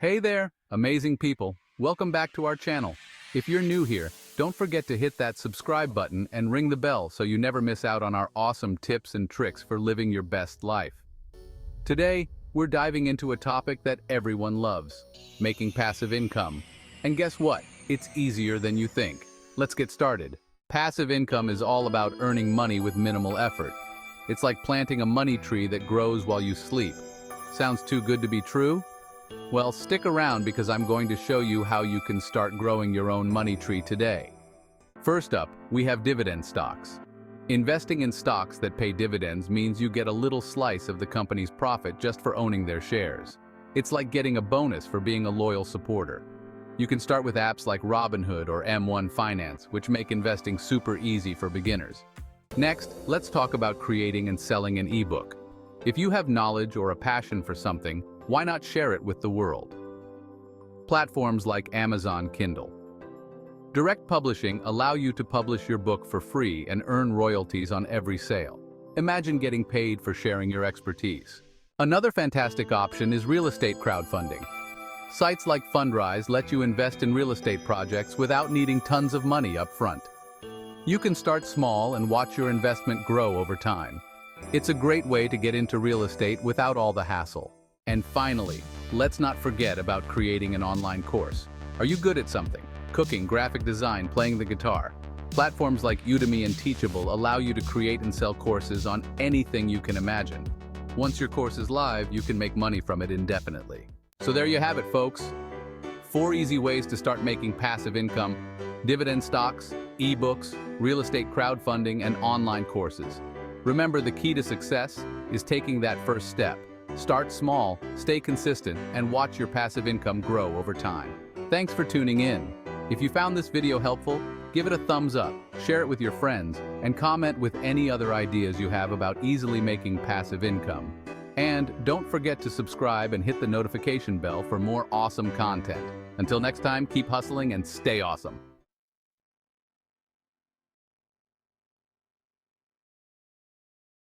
Hey there, amazing people. Welcome back to our channel. If you're new here, don't forget to hit that subscribe button and ring the bell so you never miss out on our awesome tips and tricks for living your best life. Today, we're diving into a topic that everyone loves, making passive income. And guess what? It's easier than you think. Let's get started. Passive income is all about earning money with minimal effort. It's like planting a money tree that grows while you sleep. Sounds too good to be true? Well, stick around because I'm going to show you how you can start growing your own money tree today. First up, we have dividend stocks. Investing in stocks that pay dividends means you get a little slice of the company's profit just for owning their shares. It's like getting a bonus for being a loyal supporter. You can start with apps like Robinhood or M1 Finance, which make investing super easy for beginners. Next, let's talk about creating and selling an ebook. If you have knowledge or a passion for something, why not share it with the world? Platforms like Amazon Kindle. Direct publishing allow you to publish your book for free and earn royalties on every sale. Imagine getting paid for sharing your expertise. Another fantastic option is real estate crowdfunding. Sites like Fundrise let you invest in real estate projects without needing tons of money up front. You can start small and watch your investment grow over time. It's a great way to get into real estate without all the hassle. And finally, let's not forget about creating an online course. Are you good at something? Cooking, graphic design, playing the guitar? Platforms like Udemy and Teachable allow you to create and sell courses on anything you can imagine. Once your course is live, you can make money from it indefinitely. So there you have it, folks. 4 easy ways to start making passive income: dividend stocks, ebooks, real estate crowdfunding, and online courses. Remember, the key to success is taking that first step. Start small, stay consistent, and watch your passive income grow over time. Thanks for tuning in. If you found this video helpful, give it a thumbs up, share it with your friends, and comment with any other ideas you have about easily making passive income. And don't forget to subscribe and hit the notification bell for more awesome content. Until next time, keep hustling and stay awesome.